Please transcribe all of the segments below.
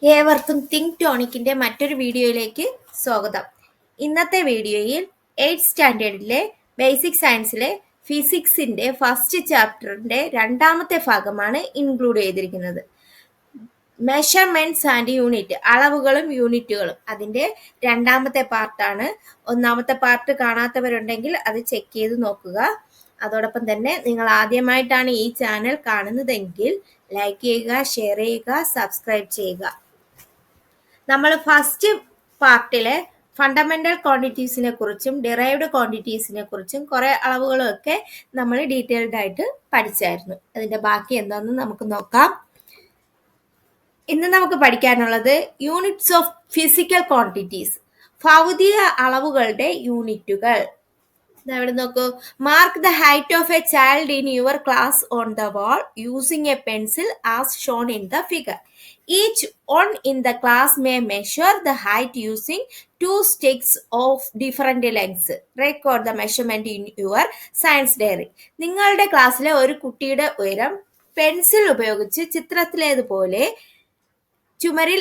ഏവർക്കും തിങ്ക് ടോണിക്കിൻ്റെ മറ്റൊരു വീഡിയോയിലേക്ക് സ്വാഗതം. ഇന്നത്തെ വീഡിയോയിൽ 8th സ്റ്റാൻഡേർഡിലെ ബേസിക് സയൻസിലെ ഫിസിക്സിൻ്റെ ഫസ്റ്റ് ചാപ്റ്ററിൻ്റെ രണ്ടാമത്തെ ഭാഗമാണ് ഇൻക്ലൂഡ് ചെയ്തിരിക്കുന്നത്. മെഷർമെൻറ്റ്സ് ആൻഡ് യൂണിറ്റ്, അളവുകളും യൂണിറ്റുകളും, അതിൻ്റെ രണ്ടാമത്തെ പാർട്ടാണ്. ഒന്നാമത്തെ പാർട്ട് കാണാത്തവരുണ്ടെങ്കിൽ അത് ചെക്ക് ചെയ്ത് നോക്കുക. അതോടൊപ്പം തന്നെ നിങ്ങൾ ആദ്യമായിട്ടാണ് ഈ ചാനൽ കാണുന്നതെങ്കിൽ ലൈക്ക് ചെയ്യുക, ഷെയർ ചെയ്യുക, സബ്സ്ക്രൈബ് ചെയ്യുക. നമ്മൾ ഫസ്റ്റ് പാർട്ടിലെ ഫണ്ടമെന്റൽ ക്വാണ്ടിറ്റീസിനെ കുറിച്ചും ഡിറൈവ്ഡ് ക്വാണ്ടിറ്റീസിനെ കുറിച്ചും കുറെ അളവുകളും ഒക്കെ നമ്മൾ ഡീറ്റെയിൽഡ് ആയിട്ട് പഠിച്ചായിരുന്നു. അതിന്റെ ബാക്കി എന്താണെന്ന് നമുക്ക് നോക്കാം. ഇന്ന് നമുക്ക് പഠിക്കാനുള്ളത് യൂണിറ്റ്സ് ഓഫ് ഫിസിക്കൽ ക്വാണ്ടിറ്റീസ്, ഭൗതിക അളവുകളുടെ യൂണിറ്റുകൾ. ഇവിടെ നോക്കൂ. Mark the height of A child in your class on the wall using A pencil as shown in the figure. Each one in the class may measure the height using 2 sticks of different lengths. Record the measurement in your science diary. നിങ്ങളുടെ ക്ലാസ്സിലെ ഒരു കുട്ടിയുടെ ഉയരം pencil ഉപയോഗിച്ച് ചിത്രത്തിലേതുപോലെ ചുമരിൽ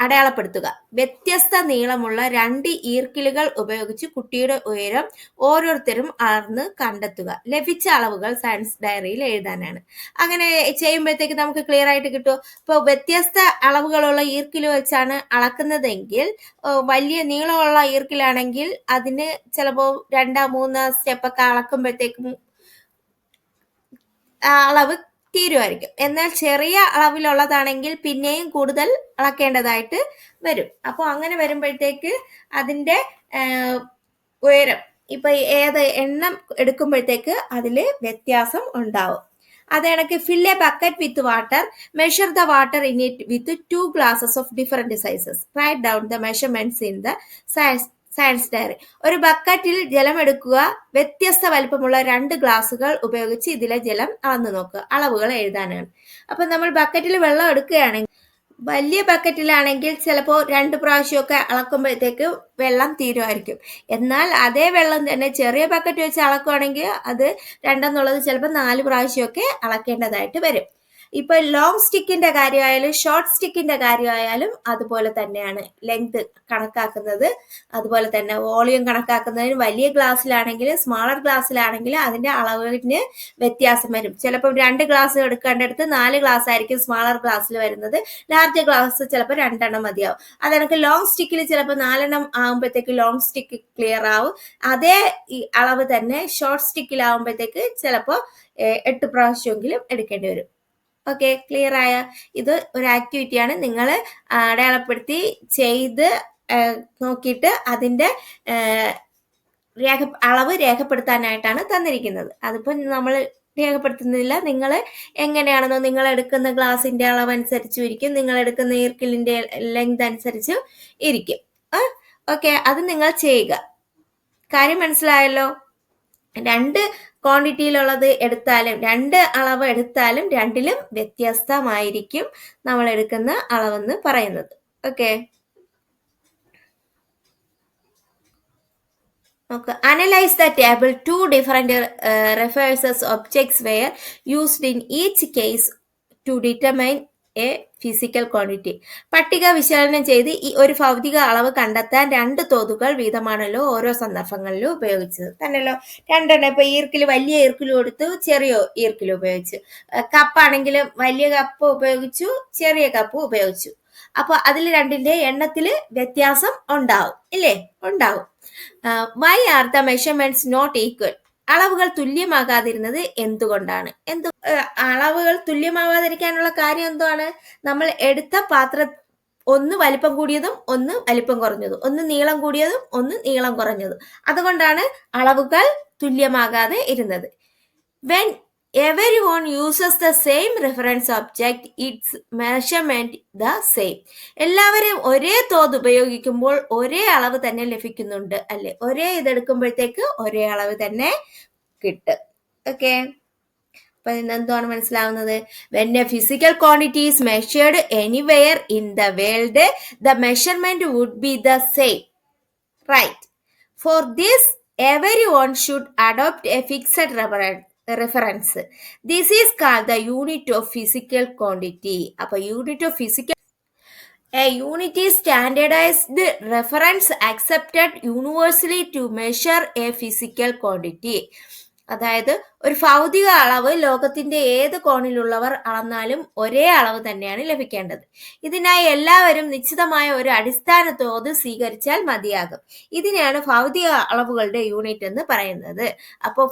അടയാളപ്പെടുത്തുക. വ്യത്യസ്ത നീളമുള്ള 2 ഈർക്കിലുകൾ ഉപയോഗിച്ച് കുട്ടിയുടെ ഉയരം ഓരോരുത്തരും അളന്ന് കണ്ടെത്തുക. ലഭിച്ച അളവുകൾ സയൻസ് ഡയറിയിൽ എഴുതാനാണ്. അങ്ങനെ ചെയ്യുമ്പോഴത്തേക്ക് നമുക്ക് ക്ലിയർ ആയിട്ട് കിട്ടും. ഇപ്പോൾ വ്യത്യസ്ത അളവുകളുള്ള ഈർക്കിൽ വെച്ചാണ് അളക്കുന്നതെങ്കിൽ, വലിയ നീളമുള്ള ഈർക്കിലാണെങ്കിൽ അതിന് ചിലപ്പോൾ 2-3 സ്റ്റെപ്പൊക്കെ അളക്കുമ്പോഴത്തേക്കും അളവ് തീരുമായിരിക്കും. എന്നാൽ ചെറിയ അളവിലുള്ളതാണെങ്കിൽ പിന്നെയും കൂടുതൽ അളക്കേണ്ടതായിട്ട് വരും. അപ്പോൾ അങ്ങനെ വരുമ്പോഴത്തേക്ക് അതിൻ്റെ ഉയരം ഇപ്പൊ ഏത് എണ്ണം എടുക്കുമ്പോഴത്തേക്ക് അതിൽ വ്യത്യാസം ഉണ്ടാവും. അത് കണക്ക് fill a bucket with water, measure the water in it with 2 glasses of different sizes. Write down the measurements in the science diary. ഒരു ബക്കറ്റിൽ ജലം എടുക്കുക, വ്യത്യസ്ത വലിപ്പമുള്ള 2 ഗ്ലാസുകൾ ഉപയോഗിച്ച് ഇതിലെ ജലം അളന്നു നോക്കുക. അളവുകൾ എഴുതാനാണ്. അപ്പൊ നമ്മൾ ബക്കറ്റിൽ വെള്ളം എടുക്കുകയാണെങ്കിൽ, വലിയ ബക്കറ്റിലാണെങ്കിൽ ചിലപ്പോൾ 2 പ്രാവശ്യമൊക്കെ അളക്കുമ്പോഴത്തേക്ക് വെള്ളം തീരുമായിരിക്കും. എന്നാൽ അതേ വെള്ളം തന്നെ ചെറിയ ബക്കറ്റ് വെച്ച് അളക്കുകയാണെങ്കിൽ അത് 2 എന്നുള്ളത് ചിലപ്പോൾ 4 പ്രാവശ്യമൊക്കെ അളക്കേണ്ടതായിട്ട് വരും. ഇപ്പൊ ലോങ് സ്റ്റിക്കിന്റെ കാര്യമായാലും ഷോർട്ട് സ്റ്റിക്കിന്റെ കാര്യമായാലും അതുപോലെ തന്നെയാണ്. ലെങ്ത് കണക്കാക്കുന്നത് അതുപോലെ തന്നെ. വോളിയം കണക്കാക്കുന്നതിന് വലിയ ഗ്ലാസ്സിലാണെങ്കിൽ സ്മാളർ ഗ്ലാസ്സിലാണെങ്കിൽ അതിന്റെ അളവിന് വ്യത്യാസം വരും. ചിലപ്പോൾ 2 ഗ്ലാസ് എടുക്കേണ്ടടുത്ത് 4 ഗ്ലാസ് ആയിരിക്കും സ്മാളർ ഗ്ലാസ്സിൽ വരുന്നത്. ലാർജ് ഗ്ലാസ് ചിലപ്പോൾ 2 എണ്ണം മതിയാവും. അതെനിക്ക് ലോങ് സ്റ്റിക്കിൽ ചിലപ്പോൾ 4 എണ്ണം ആകുമ്പോഴത്തേക്ക് ലോങ് സ്റ്റിക്ക് ക്ലിയർ ആവും. അതേ അളവ് തന്നെ ഷോർട്ട് സ്റ്റിക്കിലാവുമ്പോഴത്തേക്ക് ചിലപ്പോൾ 8 പ്രാവശ്യമെങ്കിലും എടുക്കേണ്ടി വരും. ഓക്കെ, ക്ലിയർ ആയ? ഇത് ഒരു ആക്ടിവിറ്റിയാണ്. നിങ്ങൾ അടയാളപ്പെടുത്തി ചെയ്ത് നോക്കിയിട്ട് അതിൻ്റെ അളവ് രേഖപ്പെടുത്താനായിട്ടാണ് തന്നിരിക്കുന്നത്. അതിപ്പോൾ നമ്മൾ രേഖപ്പെടുത്തുന്നില്ല. നിങ്ങൾ എങ്ങനെയാണെന്നോ നിങ്ങൾ എടുക്കുന്ന ഗ്ലാസിന്റെ അളവ് അനുസരിച്ചും ഇരിക്കും, നിങ്ങൾ എടുക്കുന്ന ഈർക്കിലിന്റെ ലെങ്ത് അനുസരിച്ചും ഇരിക്കും. ഓക്കെ, അത് നിങ്ങൾ ചെയ്യുക. കാര്യം മനസ്സിലായല്ലോ? 2 ക്വാണ്ടിറ്റിയിലുള്ളത് എടുത്താലും 2 അളവ് എടുത്താലും രണ്ടിലും വ്യത്യസ്തമായിരിക്കും നമ്മൾ എടുക്കുന്ന അളവെന്ന് പറയുന്നത്. Okay, analyse the table. 2 different references objects were used in each case to determine A physical quantity. പട്ടിക വിശകലനം ചെയ്ത് ഈ ഒരു ഭൗതിക അളവ് കണ്ടെത്താൻ 2 തോതുകൾ വീതമാണല്ലോ ഓരോ സന്ദർഭങ്ങളിലും ഉപയോഗിച്ചത് തന്നെയല്ലോ. 2 എണ്ണം. ഇപ്പൊ ഈർക്കില് വലിയ ഈർക്കില് കൊടുത്തു, ചെറിയ ഈർക്കില് ഉപയോഗിച്ചു. കപ്പാണെങ്കിലും വലിയ കപ്പ് ഉപയോഗിച്ചു, ചെറിയ കപ്പ് ഉപയോഗിച്ചു. അപ്പൊ അതിൽ രണ്ടിന്റെ എണ്ണത്തില് വ്യത്യാസം ഉണ്ടാവും, ഇല്ലേ? ഉണ്ടാവും. Why are the measurements not equal? അളവുകൾ തുല്യമാകാതിരുന്നത് എന്തുകൊണ്ടാണ്? അളവുകൾ തുല്യമാവാതിരിക്കാനുള്ള കാര്യം എന്താണ്? നമ്മൾ എടുത്ത പാത്രം ഒന്ന് വലിപ്പം കൂടിയതും ഒന്ന് വലിപ്പം കുറഞ്ഞതും, ഒന്ന് നീളം കൂടിയതും ഒന്ന് നീളം കുറഞ്ഞതും, അതുകൊണ്ടാണ് അളവുകൾ തുല്യമാകാതെ ഇരുന്നത്. When everyone uses the same reference object, its measurement the same. എല്ലാവരും ഒരേ തോത് ഉപയോഗിക്കുമ്പോൾ ഒരേ അളവ് തന്നെ ലഭിക്കുന്നുണ്ട്, അല്ലെ? ഒരേ ഇതെടുക്കുമ്പോഴത്തേക്ക് ഒരേ അളവ് തന്നെ കിട്ടും. ഓക്കെ, അപ്പൊ എന്താണ് മനസ്സിലാവുന്നത്? When a physical quantity is measured anywhere in the world, the measurement would be the same, right? For this, everyone should adopt a fixed reference. This is called the unit of physical quantity. അപ്പോൾ unit of physical A unit is standardized reference accepted universally to measure a physical quantity. അതായത് ഒരു ഭൗതിക അളവ് ലോകത്തിന്റെ ഏത് കോണിലുള്ളവർ അളന്നാലും ഒരേ അളവ് തന്നെയാണ് ലഭിക്കേണ്ടത്. ഇതിനായി എല്ലാവരും നിശ്ചിതമായ ഒരു അടിസ്ഥാന തോത് സ്വീകരിച്ചാൽ മതിയാകും. ഇതിനെയാണ് ഭൗതിക അളവുകളുടെ യൂണിറ്റ് എന്ന് പറയുന്നത്. അപ്പോൾ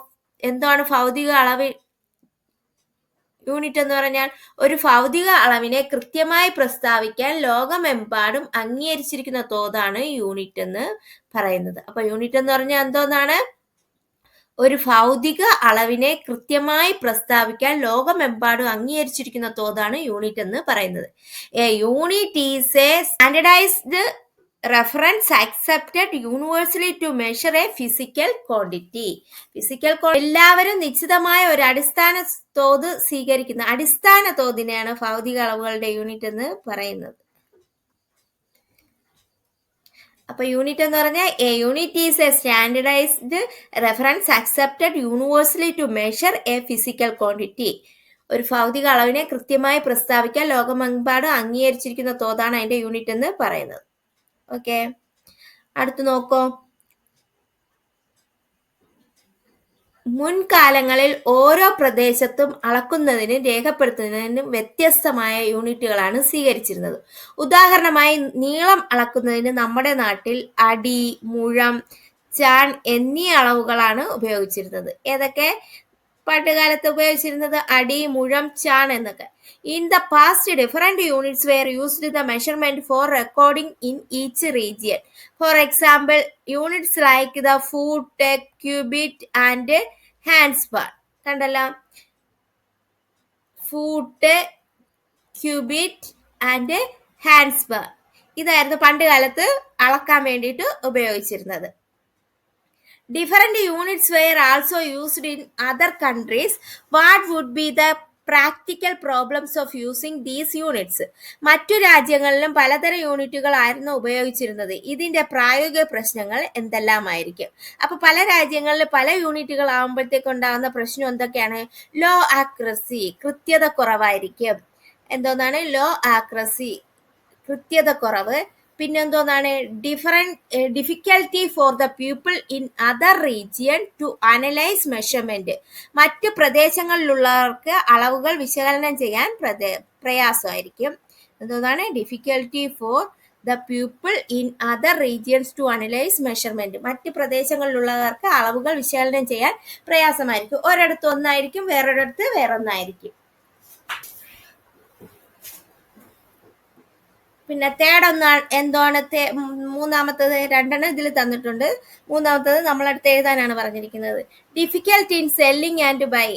എന്താണ് ഭൗതിക അളവ് യൂണിറ്റ് എന്ന് പറഞ്ഞാൽ? ഒരു ഭൗതിക അളവിനെ കൃത്യമായി പ്രസ്താവിക്കാൻ ലോകമെമ്പാടും അംഗീകരിച്ചിരിക്കുന്ന തോതാണ് യൂണിറ്റ് എന്ന് പറയുന്നത്. അപ്പൊ യൂണിറ്റ് എന്ന് പറഞ്ഞാൽ എന്തോന്നാണ്? ഒരു ഭൗതിക അളവിനെ കൃത്യമായി പ്രസ്താവിക്കാൻ ലോകമെമ്പാടും അംഗീകരിച്ചിരിക്കുന്ന തോതാണ് യൂണിറ്റ് എന്ന് പറയുന്നത്. A unit is a standardised reference accepted universally to measure a physical quantity. എല്ലാവരും നിശ്ചിതമായ ഒരു അടിസ്ഥാന തോത് സ്വീകരിക്കുന്ന അടിസ്ഥാന തോതിനെയാണ് ഭൗതിക അളവുകളുടെ യൂണിറ്റ് എന്ന് പറയുന്നത്. അപ്പൊ യൂണിറ്റ് എന്ന് പറഞ്ഞാൽ a unit is a standardised reference accepted universally to measure a physical quantity. ഒരു ഭൗതിക അളവിനെ കൃത്യമായി പ്രസ്താവിക്കാൻ ലോകമെമ്പാടും അംഗീകരിച്ചിരിക്കുന്ന തോതാണ് അതിന്റെ യൂണിറ്റ് എന്ന് പറയുന്നത്. ഓക്കെ, അടുത്ത് നോക്കൂ. മുൻകാലങ്ങളിൽ ഓരോ പ്രദേശത്തും അളക്കുന്നതിനും രേഖപ്പെടുത്തുന്നതിനും വ്യത്യസ്തമായ യൂണിറ്റുകളാണ് സ്വീകരിച്ചിരുന്നത്. ഉദാഹരണമായി നീളം അളക്കുന്നതിന് നമ്മുടെ നാട്ടിൽ അടി, മുഴം, ചാൺ എന്നീ അളവുകളാണ് ഉപയോഗിച്ചിരുന്നത്. ഏതൊക്കെ പണ്ടുകാലത്ത് ഉപയോഗിച്ചിരുന്നത്? അടി, മുഴം, ചാൺ എന്നൊക്കെ. In the past, different units were used the measurement for recording in each region. For example, units like the foot, cubit and handspan. കണ്ടല്ലോ, ഫൂട്ട്, ക്യൂബിറ്റ് ആൻഡ് ഹാൻഡ്സ്പാൻ. ഇതായിരുന്നു പണ്ട് കാലത്ത് അളക്കാൻ വേണ്ടിയിട്ട് ഉപയോഗിച്ചിരുന്നത്. Different units were also used in other countries. What would be the practical problems of using these units? മറ്റു രാജ്യങ്ങളിലും പലതരം യൂണിറ്റുകളായിരുന്നു ഉപയോഗിച്ചിരുന്നത്. ഇതിന്റെ പ്രായോഗിക പ്രശ്നങ്ങൾ എന്തെല്ലാമായിരിക്കും? അപ്പൊ പല രാജ്യങ്ങളിൽ പല യൂണിറ്റുകൾ ആകുമ്പോഴത്തേക്ക് ഉണ്ടാകുന്ന പ്രശ്നം എന്തൊക്കെയാണ്? ലോ ആക്യുറസി, കൃത്യത കുറവായിരിക്കും. എന്തോന്നാണ് ലോ ആക്യുറസി? കൃത്യത കുറവ്. പിന്നെന്തോന്നാണ്? Difficulty for the people in other region to analyse measurement. മറ്റ് പ്രദേശങ്ങളിലുള്ളവർക്ക് അളവുകൾ വിശകലനം ചെയ്യാൻ പ്രയാസമായിരിക്കും. എന്തോന്നാണ്? Difficulty for the people in other regions to analyse measurement. മറ്റ് പ്രദേശങ്ങളിലുള്ളവർക്ക് അളവുകൾ വിശകലനം ചെയ്യാൻ പ്രയാസമായിരിക്കും. ഒരിടത്ത് ഒന്നായിരിക്കും, വേറൊരിടത്ത് വേറൊന്നായിരിക്കും. പിന്നെ തേർഡ് എന്താണ്? മൂന്നാമത്തത് രണ്ടെണ്ണം ഇതിൽ തന്നിട്ടുണ്ട്. മൂന്നാമത്തത് നമ്മളടുത്ത് എഴുതാനാണ് പറഞ്ഞിരിക്കുന്നത്. Difficult in selling and buy.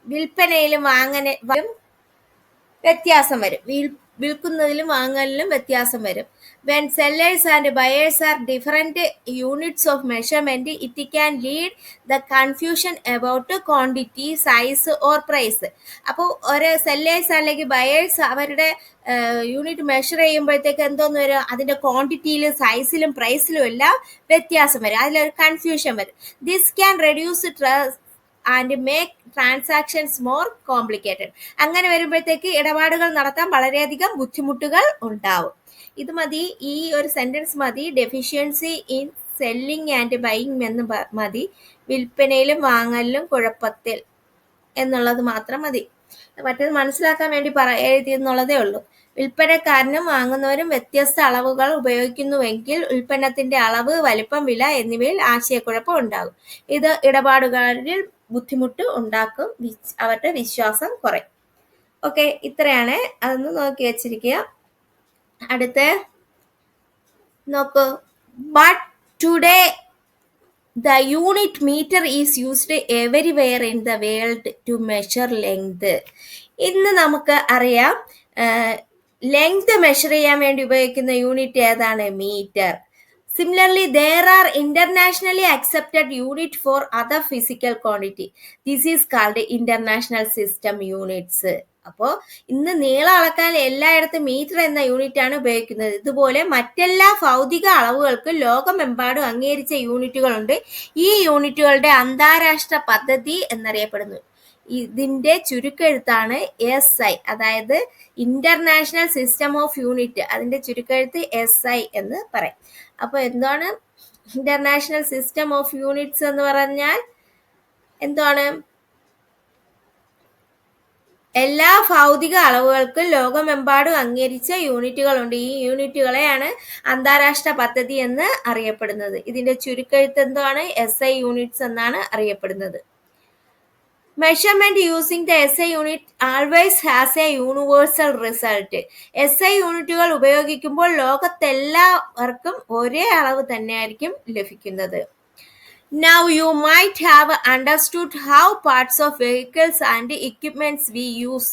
വിൽപ്പനയിലും വാങ്ങലും വ്യത്യാസം വരും. വിൽക്കുന്നതിലും വാങ്ങലിലും വ്യത്യാസം വരും. When sellers and buyers are different units of measurement, it can lead the confusion about quantity, size or price. അപ്പോൾ ഒരു സെല്ലേഴ്സ് അല്ലെങ്കിൽ ബയേഴ്സ് അവരുടെ യൂണിറ്റ് മെഷർ ചെയ്യുമ്പോഴത്തേക്ക് എന്തോന്ന് വരും? അതിന്റെ ക്വാണ്ടിറ്റിയിലും സൈസിലും പ്രൈസിലും എല്ലാം വ്യത്യാസം വരും. അതിലൊരു കൺഫ്യൂഷൻ വരും. This can reduce trust and make transactions more complicated. അങ്ങനെ വരുമ്പോഴത്തേക്ക് ഇടപാടുകൾ നടത്താൻ വളരെയധികം ബുദ്ധിമുട്ടുകൾ ഉണ്ടാവും. ഇത് മതി, ഈ ഒരു സെന്റൻസ് മതി. Deficiency in selling and buying എന്ന് മതി. വിൽപ്പനയിലും വാങ്ങലിലും കുഴപ്പത്തിൽ എന്നുള്ളത് മാത്രം മതി. മറ്റേത് മനസ്സിലാക്കാൻ വേണ്ടി എഴുതിയെന്നുള്ളതേ ഉള്ളൂ. വിൽപ്പനക്കാരനും വാങ്ങുന്നവരും വ്യത്യസ്ത അളവുകൾ ഉപയോഗിക്കുന്നുവെങ്കിൽ ഉൽപ്പന്നത്തിന്റെ അളവ്, വലിപ്പം, വില എന്നിവയിൽ ആശയക്കുഴപ്പം ഉണ്ടാകും. ഇത് ഇടപാടുകാരിൽ ബുദ്ധിമുട്ട് ഉണ്ടാക്കും, അവരുടെ വിശ്വാസം കുറയും. ഓക്കെ, ഇത്രയാണ്. അതൊന്ന് നോക്കി വെച്ചിരിക്കുക. അടുത്ത നോക്കൂ. But today the unit meter is used everywhere in the world to measure length. ഇന്ന് നമുക്ക് അറിയാം ലെങ്ത് മെഷർ ചെയ്യാൻ വേണ്ടി ഉപയോഗിക്കുന്ന യൂണിറ്റ് ഏതാണ്? Metre. Similarly, there are internationally accepted unit for other physical quantity. This is called international system units. അപ്പോൾ ഇന്ന് നീളം അളക്കാൻ എല്ലായിടത്തും മീറ്റർ എന്ന യൂണിറ്റ് ആണ് ഉപയോഗിക്കുന്നത്. ഇതുപോലെ മറ്റെല്ലാ ഭൗതിക അളവുകൾക്കും ലോകമെമ്പാടും അംഗീകരിച്ച യൂണിറ്റുകളുണ്ട്. ഈ യൂണിറ്റുകളുടെ അന്താരാഷ്ട്ര പദ്ധതി എന്നറിയപ്പെടുന്നു. ഇതിൻ്റെ ചുരുക്കെഴുത്താണ് SI, അതായത് ഇന്റർനാഷണൽ സിസ്റ്റം ഓഫ് യൂണിറ്റ്. അതിൻ്റെ ചുരുക്കെഴുത്ത് SI എന്ന് പറയും. അപ്പോൾ എന്താണ് ഇന്റർനാഷണൽ സിസ്റ്റം ഓഫ് യൂണിറ്റ്സ് എന്ന് പറഞ്ഞാൽ? എന്താണ്? എല്ലാ ഭൗതിക അളവുകൾക്കും ലോകമെമ്പാടും അംഗീകരിച്ച യൂണിറ്റുകളുണ്ട്. ഈ യൂണിറ്റുകളെയാണ് അന്താരാഷ്ട്ര പദ്ധതി എന്ന് അറിയപ്പെടുന്നത്. ഇതിന്റെ ചുരുക്കെഴുത്ത് എന്താണ്? SI യൂണിറ്റ്സ് എന്നാണ് അറിയപ്പെടുന്നത്. Measurement using the SI unit always has A universal result. SI യൂണിറ്റുകൾ ഉപയോഗിക്കുമ്പോൾ ലോകത്തെല്ലാവർക്കും ഒരേ അളവ് തന്നെയായിരിക്കും ലഭിക്കുന്നത്. Now you might have understood how parts of vehicles and equipments we use,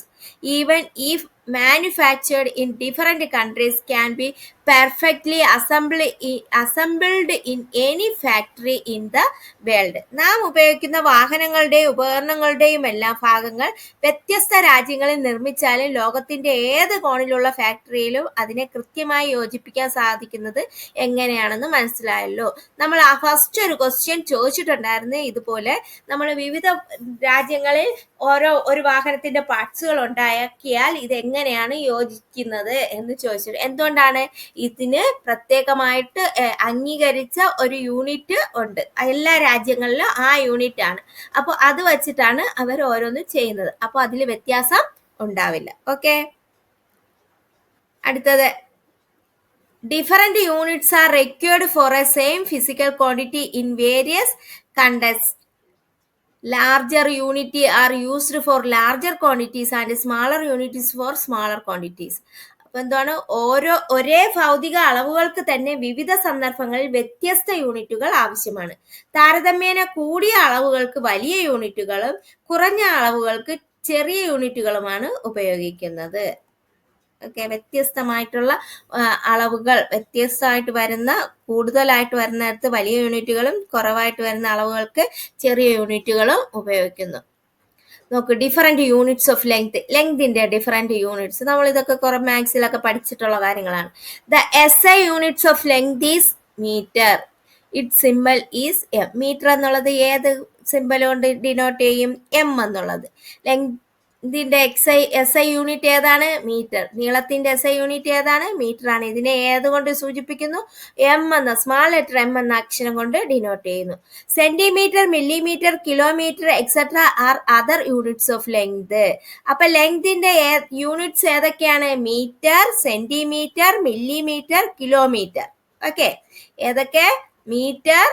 even if manufactured in different countries, can be perfectly assembled in any factory in the world. നാം ഉപയോഗിക്കുന്ന വാഹനങ്ങളുടെയും ഉപകരണങ്ങളുടെയും എല്ലാം ഭാഗങ്ങൾ വ്യത്യസ്ത രാജ്യങ്ങളിൽ നിർമ്മിച്ചാലും ലോകത്തിന്റെ ഏത് കോണിലുള്ള ഫാക്ടറിയിലും അതിനെ കൃത്യമായി യോജിപ്പിക്കാൻ സാധിക്കുന്നത് എങ്ങനെയാണെന്ന് മനസ്സിലായല്ലോ. നമ്മൾ ഫസ്റ്റ് ഒരു ക്വസ്റ്റ്യൻ ചോദിച്ചിട്ടുണ്ടായിരുന്നു ഇതുപോലെ. നമ്മൾ വിവിധ രാജ്യങ്ങളിൽ ഒരു വാഹനത്തിന്റെ പാർട്സുകൾ ഉണ്ടാക്കിയാൽ ഇതെങ്ങനെയാണ് യോജിക്കുന്നത് എന്ന് ചോദിച്ചിട്ട്, എന്തുകൊണ്ടാണ്? ഇതിന് പ്രത്യേകമായിട്ട് അംഗീകരിച്ച ഒരു യൂണിറ്റ് ഉണ്ട്. എല്ലാ രാജ്യങ്ങളിലും ആ യൂണിറ്റ് ആണ്. അപ്പോൾ അത് വെച്ചിട്ടാണ് അവർ ഓരോന്നും ചെയ്യുന്നത്. അപ്പോൾ അതിൽ വ്യത്യാസം ഉണ്ടാവില്ല. ഓക്കെ, അടുത്തത് different units are required for a same physical quantity in various contexts. Larger units are used for larger quantities and smaller units for smaller quantities. അപ്പോൾ എന്താണ്? ഒരേ ഭൗതിക അളവുകൾക്ക് തന്നെ വിവിധ സന്ദർഭങ്ങളിൽ വ്യത്യസ്ത യൂണിറ്റുകൾ ആവശ്യമാണ്. താരതമ്യേന കൂടിയ അളവുകൾക്ക് വലിയ യൂണിറ്റുകളും കുറഞ്ഞ അളവുകൾക്ക് ചെറിയ യൂണിറ്റുകളുമാണ് ഉപയോഗിക്കുന്നത്. ഓക്കെ, വ്യത്യസ്തമായിട്ടുള്ള അളവുകൾ, വ്യത്യസ്തമായിട്ട് വരുന്ന, കൂടുതലായിട്ട് വരുന്നിടത്ത് വലിയ യൂണിറ്റുകളും കുറവായിട്ട് വരുന്ന അളവുകൾക്ക് ചെറിയ യൂണിറ്റുകളും ഉപയോഗിക്കുന്നു. നോക്ക്, ഡിഫറെന്റ് യൂണിറ്റ്സ് ഓഫ് ലെങ്തിന്റെ ഡിഫറെന്റ് യൂണിറ്റ്സ്. നമ്മൾ ഇതൊക്കെ കുറെ മാത്സിലൊക്കെ പഠിച്ചിട്ടുള്ള കാര്യങ്ങളാണ്. The SI units of length is metre. It symbol is M. Metre എന്നുള്ളത് ഏത് സിമ്പൽ കൊണ്ട് ഡിനോട്ട് ചെയ്യും? M എന്നുള്ളത്. ഇതിന്റെ SI യൂണിറ്റ് ഏതാണ്? മീറ്റർ. നീളത്തിന്റെ SI യൂണിറ്റ് ഏതാണ്? മീറ്റർ ആണ്. ഇതിനെ ഏതുകൊണ്ട് സൂചിപ്പിക്കുന്നു? M എന്ന സ്മാൾ ലെറ്റർ M എന്ന അക്ഷരം കൊണ്ട് ഡിനോട്ട് ചെയ്യുന്നു. Centimetre, millimetre, kilometre etcetera are other units of length. അപ്പൊ ലെങ്തിന്റെ യൂണിറ്റ്സ് ഏതൊക്കെയാണ്? Metre, centimetre, millimetre, kilometre. Okay, ഏതൊക്കെ? മീറ്റർ,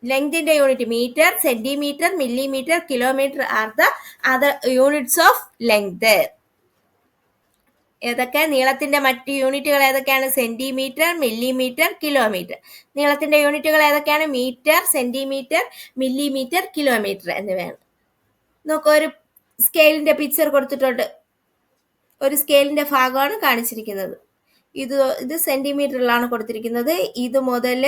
ലെങ്തിന്റെ unit metre, centimetre, millimetre, kilometre are the other units of length. ഏതൊക്കെ? നീളത്തിന്റെ മറ്റ് യൂണിറ്റുകൾ ഏതൊക്കെയാണ്? Centimetre, millimetre, kilometre. നീളത്തിന്റെ യൂണിറ്റുകൾ ഏതൊക്കെയാണ്? മീറ്റർ, സെന്റിമീറ്റർ, മില്ലിമീറ്റർ, കിലോമീറ്റർ എന്നിവയാണ്. നോക്കൂ, ഒരു സ്കെയിലിന്റെ പിക്ചർ കൊടുത്തിട്ടുണ്ട്. ഒരു സ്കെയിലിന്റെ ഭാഗമാണ് കാണിച്ചിരിക്കുന്നത്. ഇത് സെന്റിമീറ്ററിലാണ് കൊടുത്തിരിക്കുന്നത്. ഇത് മുതൽ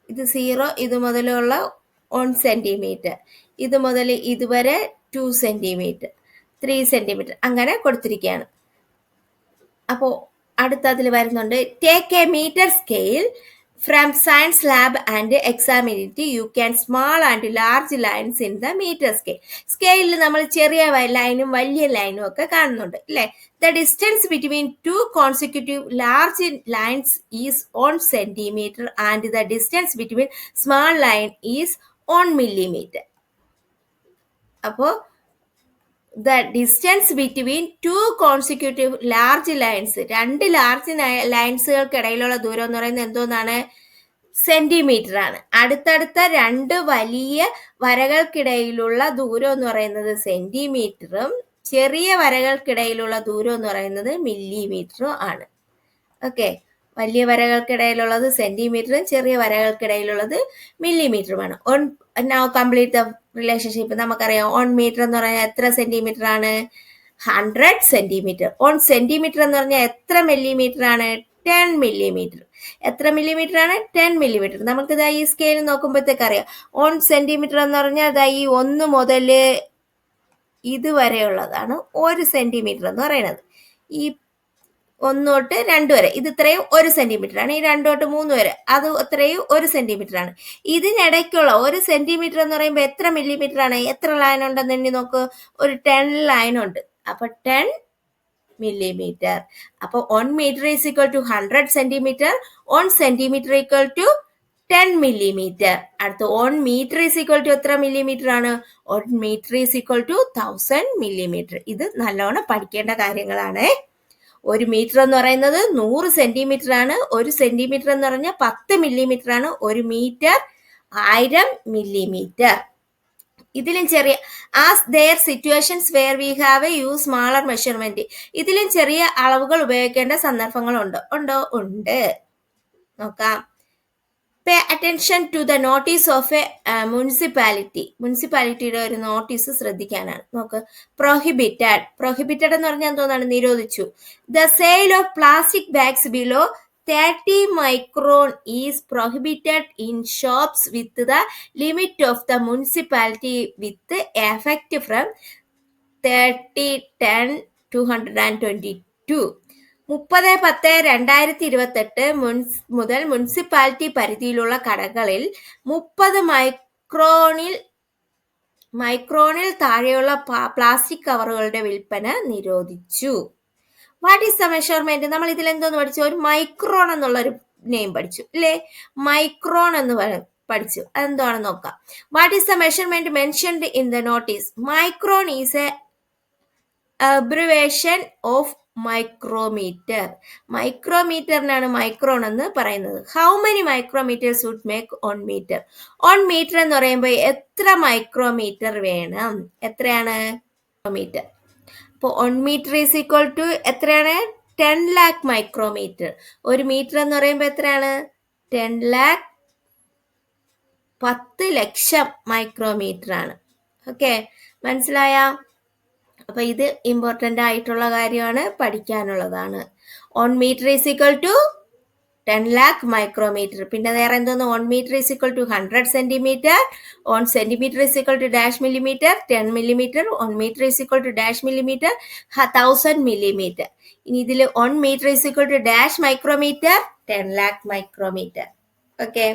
ഇത് 0, ഇത് മുതലുള്ള 1 സെന്റിമീറ്റർ, ഇത് മുതൽ ഇതുവരെ 2 സെന്റിമീറ്റർ, 3 സെന്റിമീറ്റർ അങ്ങനെ കൊടുത്തിരിക്കുകയാണ്. അപ്പോൾ അടുത്തതിൽ വരുന്നുണ്ട്, take a metre scale from science lab and examine it. You can small and large lines in the metre scale. സ്കെയിലിൽ നമ്മൾ ചെറിയ ലൈനും വലിയ ലൈനും ഒക്കെ കാണുന്നുണ്ട് അല്ലേ? The distance between 2 consecutive large lines is 1 centimetre and the distance between small line is 1 millimeter. അപ്പോൾ the distance between 2 consecutive large lines, 2 large ലൈൻസുകൾക്കിടയിലുള്ള ദൂരം എന്ന് പറയുന്നത് എന്തോന്നാണ്? സെന്റിമീറ്റർ ആണ്. അടുത്തടുത്ത 2 വലിയ വരകൾക്കിടയിലുള്ള ദൂരം എന്ന് പറയുന്നത് സെന്റിമീറ്ററും ചെറിയ വരകൾക്കിടയിലുള്ള ദൂരം എന്ന് പറയുന്നത് മില്ലിമീറ്ററും ആണ്. ഓക്കെ, വലിയ വരകൾക്കിടയിലുള്ളത് സെന്റിമീറ്ററും ചെറിയ വരകൾക്കിടയിലുള്ളത് മില്ലിമീറ്ററുമാണ്. Now complete the relationship. നമുക്കറിയാം 1 മീറ്റർ എന്ന് പറഞ്ഞാൽ എത്ര സെന്റിമീറ്റർ ആണ്? 100 സെന്റിമീറ്റർ. 1 സെന്റിമീറ്റർ എന്ന് പറഞ്ഞാൽ എത്ര മില്ലിമീറ്റർ ആണ്? 10 millimeter. എത്ര മില്ലിമീറ്റർ ആണ്? 10 millimeter. നമുക്ക് ഇതാ ഈ സ്കെയിൽ നോക്കുമ്പോഴത്തേക്ക് അറിയാം 1 സെന്റിമീറ്റർ എന്ന് പറഞ്ഞാൽ ഇതാ ഈ 1 മുതൽ ഇതുവരെയുള്ളതാണ് 1 സെന്റിമീറ്റർ എന്ന് പറയുന്നത്. ഈ 1 തൊട്ട് 2 വരെ ഇത് ഇത്രയും 1 സെന്റിമീറ്റർ ആണ്. ഈ 2 തൊട്ട് 3 വരെ അത് ഇത്രയും 1 സെന്റിമീറ്റർ ആണ്. ഇതിനിടയ്ക്കുള്ള 1 സെന്റിമീറ്റർ എന്ന് പറയുമ്പോൾ എത്ര മില്ലിമീറ്റർ ആണ്? എത്ര ലൈൻ ഉണ്ടെന്ന് എണ്ണി നോക്ക്. ഒരു 10 ലൈൻ ഉണ്ട്. അപ്പൊ 10 millimeter. അപ്പോൾ 1 meter is equal to 100 centimeter. 1 centimeter equal to 10 millimeter. അടുത്ത 1 meter is equal to എത്ര മില്ലിമീറ്റർ ആണ്? 1 meter is equal to 1000 millimeter. ഇത് നല്ലോണം പഠിക്കേണ്ട കാര്യങ്ങളാണ്. 1 മീറ്റർ എന്ന് പറയുന്നത് 100 സെന്റിമീറ്റർ ആണ്. 1 സെന്റിമീറ്റർ എന്ന് പറഞ്ഞാൽ 10 മില്ലിമീറ്റർ ആണ്. 1 മീറ്റർ 1000 മില്ലിമീറ്റർ. ഇതിലും ചെറിയ as there situations where we have a use smaller measurement. ഇതിലും ചെറിയ അളവുകൾ ഉപയോഗിക്കേണ്ട സന്ദർഭങ്ങളുണ്ടോ? ഉണ്ട്. നോക്കാം. Pay attention to the notice of a municipality. മുനിസിപ്പാലിറ്റിയുടെ ഒരു നോട്ടീസ് ശ്രദ്ധിക്കാനാണ്. നോക്ക്. പ്രൊഹിബിറ്റഡ് എന്ന് പറഞ്ഞാൽ എന്തോന്നാണ്? നിരോധിച്ചു. The sale of plastic bags below 30 micron is prohibited in shops with the limit of the municipality with effect from 30/10/2022. 30/10/2028 മുതൽ മുനിസിപ്പാലിറ്റി പരിധിയിലുള്ള കടകളിൽ 30 മൈക്രോണിൽ താഴെയുള്ള പ്ലാസ്റ്റിക് കവറുകളുടെ വിൽപ്പന നിരോധിച്ചു. What is the measurement? നമ്മൾ ഇതിൽ എന്തോന്ന് പഠിച്ചു? ഒരു മൈക്രോൺ എന്നുള്ളൊരു നെയിം പഠിച്ചു അല്ലേ? മൈക്രോൺ എന്ന് പഠിച്ചു. അതെന്താണെന്ന് നോക്കാം. What is the measurement mentioned in the notice? Micron is a abbreviation of micrometre. മൈക്രോമീറ്ററിനാണ് മൈക്രോൺ എന്ന് പറയുന്നത്. How many micrometres would make 1 metre? 1 metre എന്ന് പറയുമ്പോൾ എത്ര മൈക്രോമീറ്റർ വേണം? എത്രയാണ് മീറ്റർ? അപ്പോൾ 1 മീറ്റർ ഈസ് ഈക്വൽ ടു എത്രയാണ്? 10 lakh മൈക്രോമീറ്റർ. 1 മീറ്റർ എന്ന് പറയുമ്പോൾ എത്രയാണ്? 10 lakh 10 ലക്ഷം മൈക്രോമീറ്റർ ആണ്. ഓക്കെ, മനസ്സിലായ? അപ്പൊ ഇത് ഇമ്പോർട്ടൻ്റ് ആയിട്ടുള്ള കാര്യമാണ്, പഠിക്കാനുള്ളതാണ്. 1 metre is equal to 10 lakh micrometre. പിന്നെ വേറെ എന്തോന്ന്? 1 metre is equal to 100 centimetre. 1 centimetre is equal to dash millimetre. 10 millimetre. 1 metre is equal to dash millimetre. 1000 millimetre. ഇനി ഇതിൽ 1 metre is equal to dash micrometre. 10 lakh micrometre. Okay,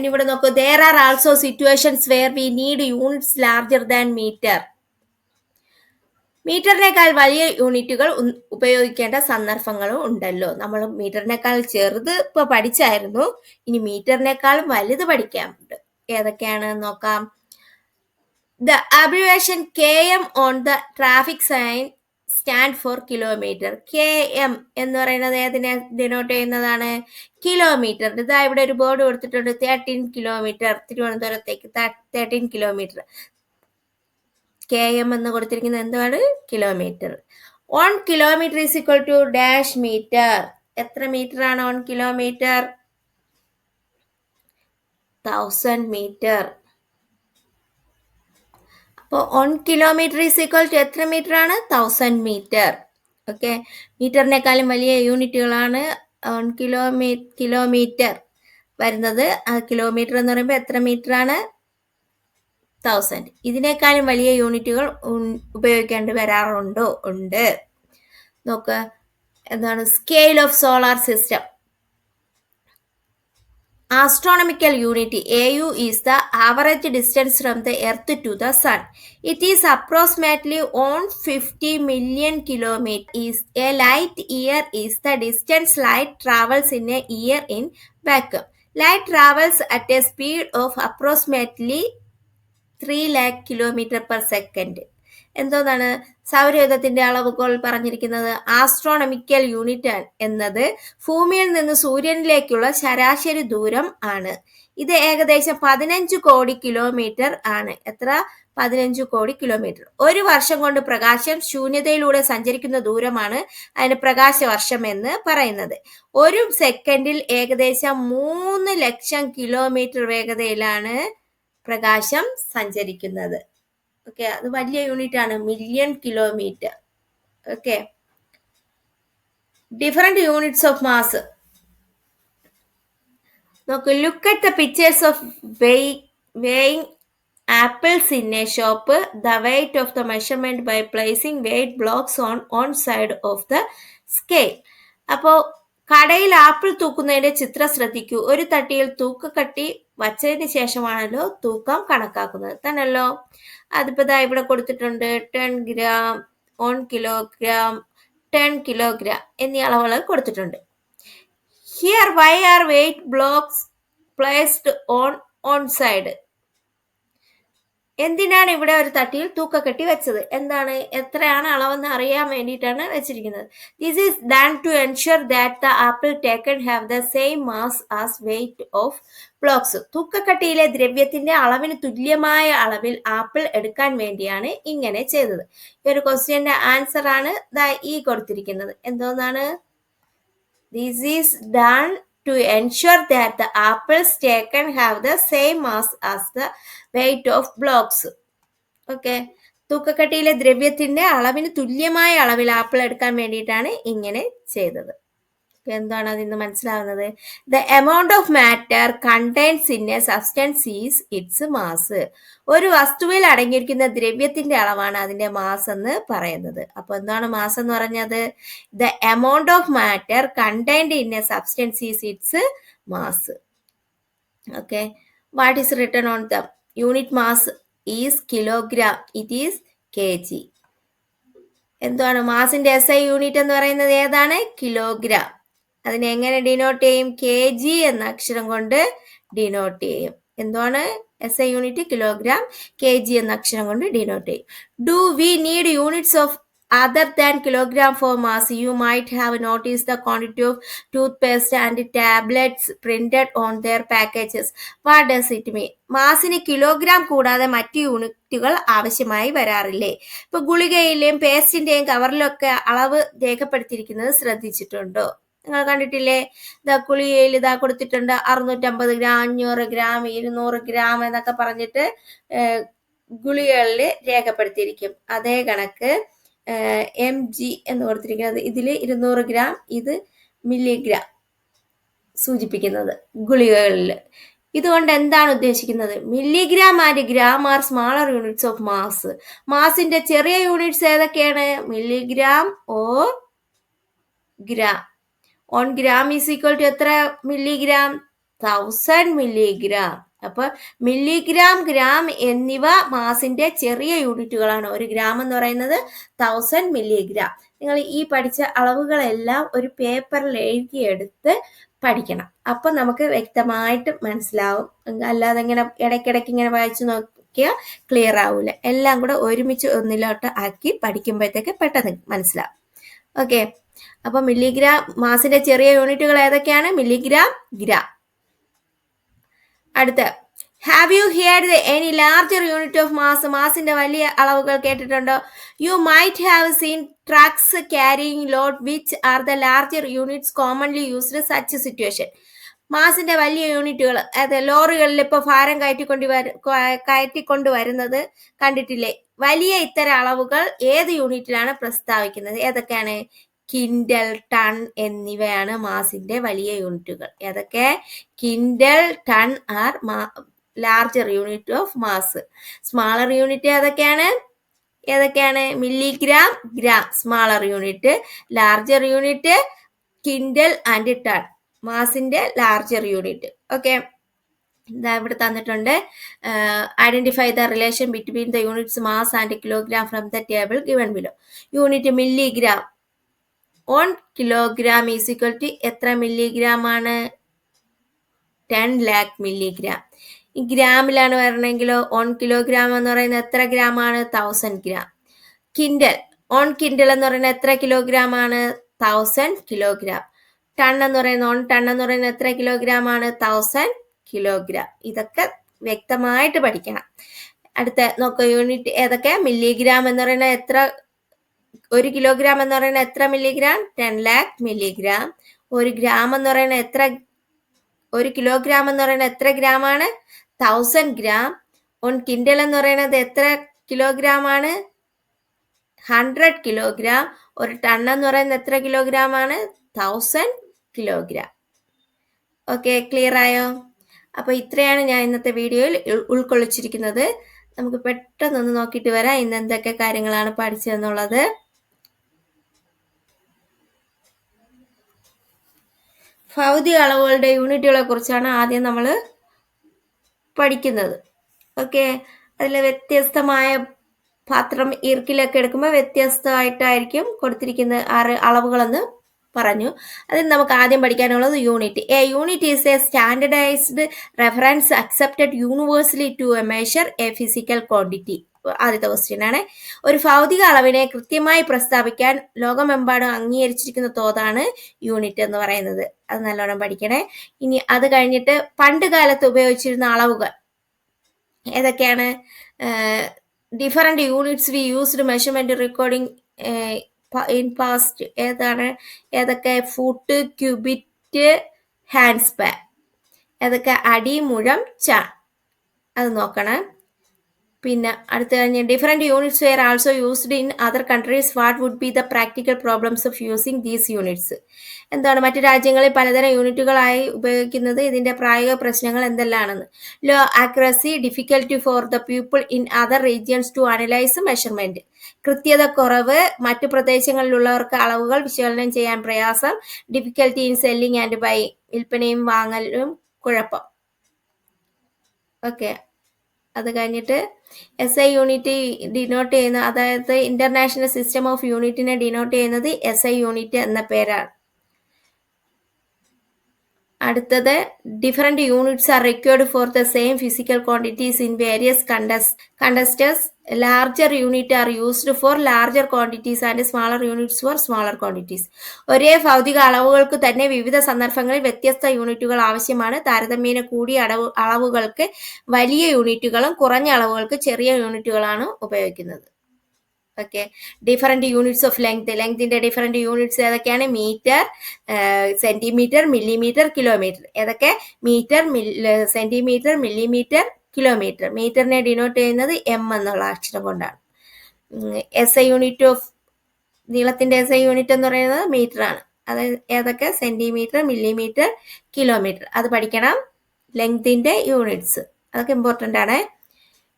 ഇവിടെ നോക്കൂ. there are also situations where we need units larger than meter. മീറ്ററിനേക്കാൾ വലിയ യൂണിറ്റുകൾ ഉപയോഗിക്കേണ്ട സന്ദർഭങ്ങളും ഉണ്ടല്ലോ. നമ്മൾ മീറ്ററിനേക്കാൾ ചെറുത് ഇപ്പൊ പഠിച്ചായിരുന്നു. ഇനി മീറ്ററിനേക്കാൾ വലുത് പഠിക്കാറുണ്ട്. ഏതൊക്കെയാണ് നോക്കാം. The abbreviation KM on the traffic sign stand for kilometre. KM എന്ന് പറയുന്നത് ഏതിനെ ഡിനോട്ട് ചെയ്യുന്നതാണ്? കിലോമീറ്റർ. ഇതാ ഇവിടെ ഒരു ബോർഡ് കൊടുത്തിട്ടുണ്ട്. 13 കിലോമീറ്റർ. തിരുവനന്തപുരത്തേക്ക് 13 കിലോമീറ്റർ. KM എന്ന് കൊടുത്തിരിക്കുന്നത് എന്താണ്? Kilometre. 1 kilometre is equal to dash metre. എത്ര മീറ്റർ ആണ് 1 കിലോമീറ്റർ? 1000 മീറ്റർ. അപ്പോൾ 1 കിലോമീറ്റർ ഈസ് ഈക്വൽ ടു എത്ര മീറ്റർ ആണ്? 1000 മീറ്റർ. ഓക്കെ, മീറ്ററിനേക്കാളും വലിയ യൂണിറ്റുകളാണ് 1 കിലോമീറ്റർ വരുന്നത്. കിലോമീറ്റർ എന്ന് പറയുമ്പോൾ എത്ര മീറ്റർ ആണ്? 1000. ഇതിനേക്കാളും വലിയ യൂണിറ്റുകൾ ഉപയോഗിക്കേണ്ടി വരാറുണ്ടോ? ഉണ്ട്. നോക്ക്. എന്താണ്? Scale of solar system. Astronomical unit AU is the average distance from the Earth to the Sun. It is approximately 150 million kilometers. A light year is the distance light travels in a year in vacuum. Light travels at a speed of approximately 3 lakh kilometer per second. എന്തോന്നാണ് സൗരയൂഥത്തിന്റെ അളവുകൾ പറഞ്ഞിരിക്കുന്നത്? Astronomical unit എന്നത് ഭൂമിയിൽ നിന്ന് സൂര്യനിലേക്കുള്ള ശരാശരി ദൂരം ആണ്. ഇത് ഏകദേശം 15 കോടി കിലോമീറ്റർ ആണ്. എത്ര? 15 കോടി കിലോമീറ്റർ. ഒരു വർഷം കൊണ്ട് പ്രകാശം ശൂന്യതയിലൂടെ സഞ്ചരിക്കുന്ന ദൂരമാണ് അതിന് പ്രകാശവർഷം എന്ന് പറയുന്നത്. ഒരു സെക്കൻഡിൽ ഏകദേശം 3 ലക്ഷം കിലോമീറ്റർ വേഗതയിലാണ് പ്രകാശം സഞ്ചരിക്കുന്നത്. ഓക്കെ, അത് വലിയ യൂണിറ്റ് ആണ്, million kilometre. Okay, different units of mass. നോക്കൂ. Look at the pictures of weighing apples in a shop. The weight of the measurement by placing weight blocks on one side of the scale. അപ്പോൾ കടയിൽ apple തൂക്കുന്നതിന്റെ ചിത്രം ശ്രദ്ധിക്കൂ. ഒരു തട്ടിയിൽ തൂക്കക്കട്ടി വച്ചതിന് ശേഷമാണല്ലോ തൂക്കം കണക്കാക്കുന്നത് തന്നല്ലോ. അതിപ്പോ ഇവിടെ കൊടുത്തിട്ടുണ്ട് 10 gram, 1 kilogram, 10 kilogram എന്നീ അളവുകൾ കൊടുത്തിട്ടുണ്ട്. Here why are weight blocks placed on side? എന്തിനാണ് ഇവിടെ ഒരു തട്ടിയിൽ തൂക്കക്കെട്ടി വെച്ചത്? എന്താണ്, എത്രയാണ് അളവെന്ന് അറിയാൻ വേണ്ടിയിട്ടാണ് വെച്ചിരിക്കുന്നത്. This is done to ensure that the apple taken have the same mass as weight of blocks. തൂക്കക്കട്ടിയിലെ ദ്രവ്യത്തിന്റെ അളവിന് തുല്യമായ അളവിൽ ആപ്പിൾ എടുക്കാൻ വേണ്ടിയാണ് ഇങ്ങനെ ചെയ്തത്. ഈ ഒരു ക്വസ്റ്റ്യന്റെ ആൻസർ ആണ് ഈ കൊടുത്തിരിക്കുന്നത്. എന്തോന്നാണ്? This is done to ensure that the apples taken have the same mass as the weight of blocks. Okay. തൂക്കക്കട്ടിയിലെ ദ്രവ്യത്തിന്റെ അളവിന് തുല്യമായ അളവിൽ ആപ്പിൾ എടുക്കാൻ വേണ്ടിയിട്ടാണ് ഇങ്ങനെ ചെയ്തത്. എന്താണ് അതിന്ന് മനസ്സിലാവുന്നത്? The amount of matter contains in a substance is its mass. ഒരു വസ്തുവിൽ അടങ്ങിയിരിക്കുന്ന ദ്രവ്യത്തിന്റെ അളവാണ് അതിന്റെ മാസ് എന്ന് പറയുന്നത്. അപ്പൊ എന്താണ് മാസ് എന്ന് പറഞ്ഞത്? The amount of matter contained in a substance is its mass. Okay. What is written on the unit mass is kilogram, it is kg. എന്താണ് മാസിന്റെ SI യൂണിറ്റ് എന്ന് പറയുന്നത്? ഏതാണ്? കിലോഗ്രാം. അതിനെ എങ്ങനെ ഡിനോട്ട് ചെയ്യും? kg എന്ന അക്ഷരം കൊണ്ട് ഡിനോട്ട് ചെയ്യും. എന്താണ് SI യൂണിറ്റ്? കിലോഗ്രാം. kg എന്ന അക്ഷരം കൊണ്ട് ഡിനോട്ട് ചെയ്യും. Do we need units of other than kilogram for mass? You might have noticed the quantity of toothpaste and tablets printed on their packages. What does it mean? മാസിന് kilogram കൂടാതെ മറ്റു യൂണിറ്റുകൾ ആവശ്യമായി വരാറില്ലേ? ഇപ്പൊ ഗുളികയിലെയും പേസ്റ്റിന്റെയും കവറിലൊക്കെ അളവ് രേഖപ്പെടുത്തിയിരിക്കുന്നത് ശ്രദ്ധിച്ചിട്ടുണ്ടോ? നിങ്ങൾ കണ്ടിട്ടില്ലേ? ഗുളികയിൽ കൊടുത്തിട്ടുണ്ട് 650 ഗ്രാം, 500 ഗ്രാം, 200 ഗ്രാം എന്നൊക്കെ പറഞ്ഞിട്ട് ഗുളികകളിൽ രേഖപ്പെടുത്തിയിരിക്കും. അതേ കണക്ക് mg എന്ന് കൊടുത്തിരിക്കുന്നത് ഇതിൽ 200 ഗ്രാം, ഇത് മില്ലിഗ്രാം സൂചിപ്പിക്കുന്നത് ഗുളികകളിൽ. ഇതുകൊണ്ട് എന്താണ് ഉദ്ദേശിക്കുന്നത്? Milligram and gram are smaller units of mass. മാസിന്റെ ചെറിയ യൂണിറ്റ്സ് ഏതൊക്കെയാണ്? Milligram or gram. 1 gram is equal to എത്ര മില്ലിഗ്രാം? 1000 മില്ലിഗ്രാം. അപ്പൊ മില്ലിഗ്രാം, ഗ്രാം എന്നിവ മാസിന്റെ ചെറിയ യൂണിറ്റുകളാണ്. 1 ഗ്രാം എന്ന് പറയുന്നത് 1000 മില്ലിഗ്രാം. നിങ്ങൾ ഈ പഠിച്ച അളവുകളെല്ലാം ഒരു പേപ്പറിൽ എഴുതിയെടുത്ത് പഠിക്കണം. അപ്പൊ നമുക്ക് വ്യക്തമായിട്ട് മനസ്സിലാവും. അല്ലാതെ ഇങ്ങനെ ഇടയ്ക്കിടയ്ക്ക് ഇങ്ങനെ വായിച്ചു നോക്കിയാൽ ക്ലിയർ ആവൂല. എല്ലാം കൂടെ ഒരുമിച്ച് ഒന്നിലോട്ട് ആക്കി പഠിക്കുമ്പോഴത്തേക്ക് പെട്ടെന്ന് മനസ്സിലാവും. ഓക്കെ. അപ്പൊ മില്ലിഗ്രാം മാസിന്റെ ചെറിയ യൂണിറ്റുകൾ ഏതൊക്കെയാണ്? Milligram, gram. അടുത്ത, have you heard any larger unit of mass? മാസിന്റെ വലിയ അളവുകൾ കേട്ടിട്ടുണ്ടോ? You might have seen trucks carrying load which are the larger units commonly used such situation. മാസിന്റെ വലിയ യൂണിറ്റുകൾ, അതായത് ലോറികളിൽ ഇപ്പൊ ഭാരം കയറ്റിക്കൊണ്ട് വരുന്നത് കണ്ടിട്ടില്ലേ? വലിയ ഇത്തരം അളവുകൾ ഏത് യൂണിറ്റിലാണ് പ്രസ്താവിക്കുന്നത്? ഏതൊക്കെയാണ്? കിൻഡൽ, ടൺ എന്നിവയാണ് മാസിന്റെ വലിയ യൂണിറ്റുകൾ. ഏതൊക്കെ? Quintal, ton are larger unit of mass. Smaller unit ഏതൊക്കെയാണ്? Milligram, gram smaller unit. Larger unit quintal and ton, മാസിന്റെ ലാർജർ യൂണിറ്റ്. ഓക്കെ. ഇവിടെ തന്നിട്ടുണ്ട്. Identify the relation between the units mass and kilogram from the table given below. Unit milligram. 1 kilogram is equal to എത്ര milligram ആണ്? 10 lakh milligram. ഈ ഗ്രാമിലാണ് വരണമെങ്കിലോ 1 kilogram എന്ന് പറയുന്നത് എത്ര gram ആണ്? 1000 ഗ്രാം. കിൻഡൽ, 1 കിൻഡൽ എന്ന് പറയുന്നത് എത്ര കിലോഗ്രാം ആണ്? 1000 കിലോഗ്രാം. ടൺ എന്ന് പറയുന്നത് 1 ടൺ എന്ന് പറയുന്നത് എത്ര കിലോഗ്രാം ആണ്? 1000 കിലോഗ്രാം. ഇതൊക്കെ വ്യക്തമായിട്ട് പഠിക്കണം. അടുത്ത നോക്കൂ, യൂണിറ്റ് ഏതൊക്കെ? മില്ലിഗ്രാം എന്ന് പറയുന്നത് എത്ര? 1 കിലോഗ്രാം എന്ന് പറയുന്നത് എത്ര മില്ലിഗ്രാം? 10 lakh milligram. 1 ഗ്രാം എന്ന് പറയുന്നത് എത്ര? 1 കിലോഗ്രാം എന്ന് പറയുന്നത് എത്ര ഗ്രാം ആണ്? 1000 ഗ്രാം. 1 കിൻഡൽ എന്ന് പറയുന്നത് എത്ര കിലോഗ്രാം ആണ്? 100 കിലോഗ്രാം. 1 ടൺ എന്ന് പറയുന്നത് എത്ര കിലോഗ്രാം ആണ്? 1000 കിലോഗ്രാം. ഓക്കെ, ക്ലിയർ ആയോ? അപ്പൊ ഇത്രയാണ് ഞാൻ ഇന്നത്തെ വീഡിയോയിൽ ഉൾക്കൊള്ളിച്ചിരിക്കുന്നത്. നമുക്ക് പെട്ടെന്നൊന്ന് നോക്കിയിട്ട് വരാം ഇന്ന് എന്തൊക്കെ കാര്യങ്ങളാണ് പഠിച്ചതെന്നുള്ളത്. ഭൗതിക അളവുകളുടെ യൂണിറ്റുകളെ കുറിച്ചാണ് ആദ്യം നമ്മൾ പഠിക്കുന്നത്. ഓക്കെ, അതിൽ വ്യത്യസ്തമായ പാത്രം ഈർക്കിലൊക്കെ എടുക്കുമ്പോൾ വ്യത്യസ്തമായിട്ടായിരിക്കും കൊടുത്തിരിക്കുന്ന അളവുകളെന്ന് പറഞ്ഞു. അതിൽ നമുക്ക് ആദ്യം പഠിക്കാനുള്ളത് unit. A unit is a standardised reference accepted universally to a measure a physical quantity. ആദ്യത്തെ ക്വസ്റ്റ്യൻ ആണ്. ഒരു ഭൗതിക അളവിനെ കൃത്യമായി പ്രസ്താവിക്കാൻ ലോകമെമ്പാടും അംഗീകരിച്ചിരിക്കുന്ന തോതാണ് യൂണിറ്റ് എന്ന് പറയുന്നത്. അത് നല്ലോണം പഠിക്കണേ. ഇനി അത് കഴിഞ്ഞിട്ട് പണ്ട് കാലത്ത് ഉപയോഗിച്ചിരുന്ന അളവുകൾ ഏതൊക്കെയാണ്? Different units we used measurement recording in past ഏതൊക്കെ? Foot, cubit, hand span. ഏതൊക്കെ? അടി, മുഴം, ചാൺ. അത് നോക്കണം. പിന്നെ അടുത്ത കഴിഞ്ഞ് different units were also used in other countries. What would be the practical problems of using these units? എന്താണ് മറ്റു രാജ്യങ്ങളിൽ പലതരം യൂണിറ്റുകളായി ഉപയോഗിക്കുന്നത്? ഇതിന്റെ പ്രായോഗിക പ്രശ്നങ്ങൾ എന്തെല്ലാണെന്ന്. Low accuracy, difficulty for the people in other regions to analyse measurement. കൃത്യത കുറവ്, മറ്റു പ്രദേശങ്ങളിലുള്ളവർക്ക് അളവുകൾ വിശകലനം ചെയ്യാൻ പ്രയാസം. Difficulty in selling and buying, വിൽപ്പനയും വാങ്ങലും കുഴപ്പം. ഓക്കെ, അത് കഴിഞ്ഞിട്ട് എസ് ഐ യൂണിറ്റ് ഡിനോട്ട് ചെയ്യുന്ന, അതായത് ഇന്റർനാഷണൽ സിസ്റ്റം ഓഫ് യൂണിറ്റിനെ ഡിനോട്ട് ചെയ്യുന്നത് എസ് ഐ യൂണിറ്റ് എന്ന പേരാണ്. അടുത്തത് different units are required for the same physical quantities in various countries. Larger unit are used for larger quantities and smaller units for smaller quantities. ഒരേ ഭൗതിക അളവുകൾക്ക് തന്നെ വിവിധ സന്ദർഭങ്ങളിൽ വ്യത്യസ്ത യൂണിറ്റുകൾ ആവശ്യമാണ്. താരതമ്യേന കൂടിയ അളവുകൾക്ക് വലിയ യൂണിറ്റുകളും കുറഞ്ഞ അളവുകൾക്ക് ചെറിയ യൂണിറ്റുകളാണ് ഉപയോഗിക്കുന്നത്. Okay, different units of length. ലെങ്തിന്റെ ഡിഫറെന്റ് യൂണിറ്റ്സ് ഏതൊക്കെയാണ്? Metre, centimetre, millimetre, kilometre. ഏതൊക്കെ? Metre, centimetre, millimetre, kilometre. മീറ്ററിനെ ഡിനോട്ട് ചെയ്യുന്നത് എം എന്നുള്ള അക്ഷരം കൊണ്ടാണ്. എസ് ഐ യൂണിറ്റ് ഓഫ് നീളത്തിന്റെ എസ് ഐ യൂണിറ്റ് എന്ന് പറയുന്നത് മീറ്റർ ആണ്. അത് ഏതൊക്കെ? Centimetre, millimetre, kilometre. അത് പഠിക്കണം. ലെങ്തിന്റെ യൂണിറ്റ്സ് അതൊക്കെ ഇമ്പോർട്ടന്റ് ആണ്.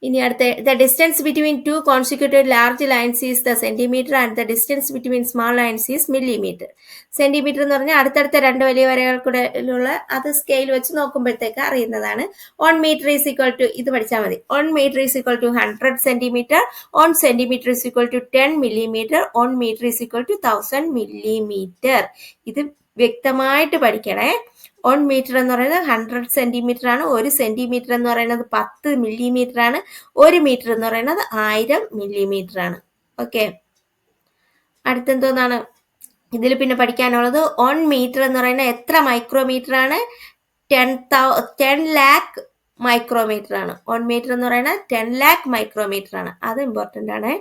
ഇനി അടുത്ത the distance between two consecutive large lines is the centimetre and the distance between small lines is millimetre. Centimetre എന്ന് പറഞ്ഞാൽ അടുത്തടുത്ത രണ്ട് വലിയ വരകൾക്കിടയിലുള്ള അത് സ്കെയിൽ വെച്ച് നോക്കുമ്പോഴത്തേക്ക് അറിയുന്നതാണ്. 1 മീറ്റർ ഈസ് ഈക്വൽ ടു, ഇത് പഠിച്ചാൽ മതി. 1 metre is equal to 100 centimetre. 1 centimetre is equal to 10 millimetre. 1 metre is equal to 1000 millimetre. ഇത് വ്യക്തമായിട്ട് പഠിക്കണേ. 1 മീറ്റർ എന്ന് പറയുന്നത് 100 സെന്റിമീറ്റർ ആണ്. 1 സെന്റിമീറ്റർ എന്ന് പറയുന്നത് 10 മില്ലിമീറ്റർ ആണ്. 1 മീറ്റർ എന്ന് പറയുന്നത് 1000 മില്ലിമീറ്റർ ആണ്. ഓക്കെ, അടുത്തെന്തോന്നാണ് ഇതിൽ പിന്നെ പഠിക്കാനുള്ളത്? 1 മീറ്റർ എന്ന് പറയുന്നത് എത്ര മൈക്രോമീറ്റർ ആണ്? 10 ലാക്ക് മൈക്രോമീറ്റർ ആണ്. 1 മീറ്റർ എന്ന് പറയുന്നത് 10 ലാക്ക് മൈക്രോമീറ്റർ ആണ്. അത് ഇമ്പോർട്ടന്റ് ആണ്.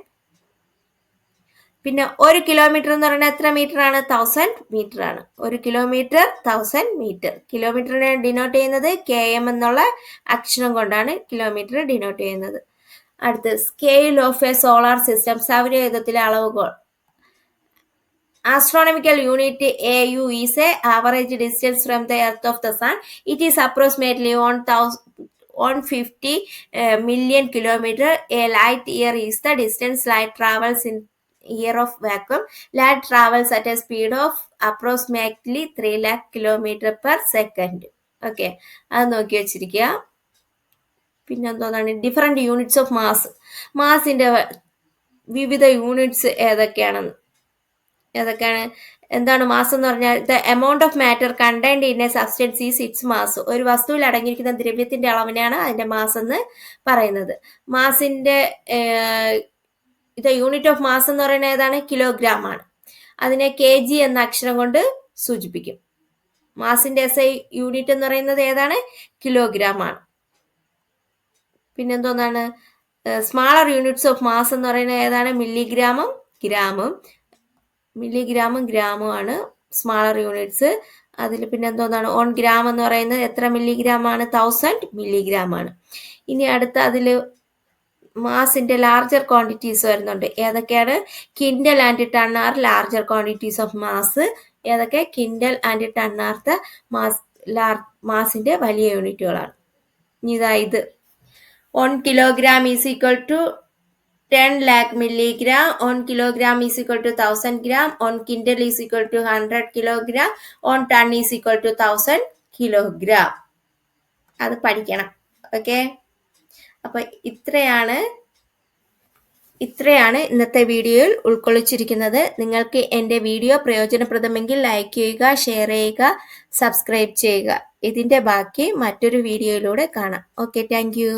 പിന്നെ 1 കിലോമീറ്റർ എന്ന് പറയുന്നത് എത്ര മീറ്റർ ആണ്? 1000 മീറ്റർ ആണ്. 1 കിലോമീറ്റർ 1000 മീറ്റർ. കിലോമീറ്ററിനെ ഡിനോട്ട് ചെയ്യുന്നത് KM എന്നുള്ള അക്ഷരം കൊണ്ടാണ് കിലോമീറ്റർ ഡിനോട്ട് ചെയ്യുന്നത്. അടുത്ത് scale of A solar system. സൗരയൂഥത്തിലെ അളവുകൾ. Astronomical unit AU is a average distance from the earth of the sun. It is approximately 150 million kilometer. A light year is the distance light travels in year of vacuum. Light travels at a speed of approximately 3 lakh kilometer per second. Okay, അത് നോക്കി വെച്ചിരിക്കുക. പിന്നെന്തോന്നാണ്? Different units of mass. മാസിന്റെ വിവിധ units ഏതൊക്കെയാണ്? എന്താണ് mass എന്ന് പറഞ്ഞാൽ? The amount of matter contained in a substance is its mass. ഒരു വസ്തുവിൽ അടങ്ങിയിരിക്കുന്ന ദ്രവ്യത്തിന്റെ അളവിനെയാണ് അതിന്റെ മാസ് എന്ന് പറയുന്നത്. മാസിന്റെ ഇത് യൂണിറ്റ് ഓഫ് മാസ് എന്ന് പറയുന്നത് ഏതാണ്? കിലോഗ്രാം ആണ്. അതിനെ kg എന്ന അക്ഷരം കൊണ്ട് സൂചിപ്പിക്കും. മാസിന്റെ SI യൂണിറ്റ് എന്ന് പറയുന്നത് ഏതാണ്? കിലോഗ്രാം ആണ്. പിന്നെന്തോന്നാണ്? സ്മാളർ യൂണിറ്റ്സ് ഓഫ് മാസ് എന്ന് പറയുന്നത് ഏതാണ്? മില്ലിഗ്രാമും ഗ്രാമും. മില്ലിഗ്രാമും ഗ്രാമും ആണ് സ്മാളർ യൂണിറ്റ്സ്. അതിൽ പിന്നെ എന്തോന്നാണ്? 1 ഗ്രാം എന്ന് പറയുന്നത് എത്ര മില്ലിഗ്രാം ആണ്? 1000 മില്ലിഗ്രാം ആണ്. ഇനി അടുത്ത അതിൽ മാസിന്റെ ലാർജർ ക്വാണ്ടിറ്റീസ് വരുന്നുണ്ട്. ഏതൊക്കെയാണ്? Quintal and ton are larger quantities of mass. ഏതൊക്കെ? Quintal and ton are the മാസിന്റെ വലിയ യൂണിറ്റുകളാണ്. ഇത് 1 kilogram is equal to 10 lakh milligram on kilogram is equal to 1000 gram, on quintal is equal to 100 kilogram, on ton is equal to 1000 kilogram. അത് പഠിക്കണം. Okay, അപ്പോൾ ഇത്രയാണ് ഇന്നത്തെ വീഡിയോയിൽ ഉൾക്കൊള്ളിച്ചിരിക്കുന്നത്. നിങ്ങൾക്ക് എൻ്റെ വീഡിയോ പ്രയോജനപ്രദമെങ്കിൽ ലൈക്ക് ചെയ്യുക, ഷെയർ ചെയ്യുക, സബ്സ്ക്രൈബ് ചെയ്യുക. ഇതിൻ്റെ ബാക്കി മറ്റൊരു വീഡിയോയിലൂടെ കാണാം. Okay, thank you.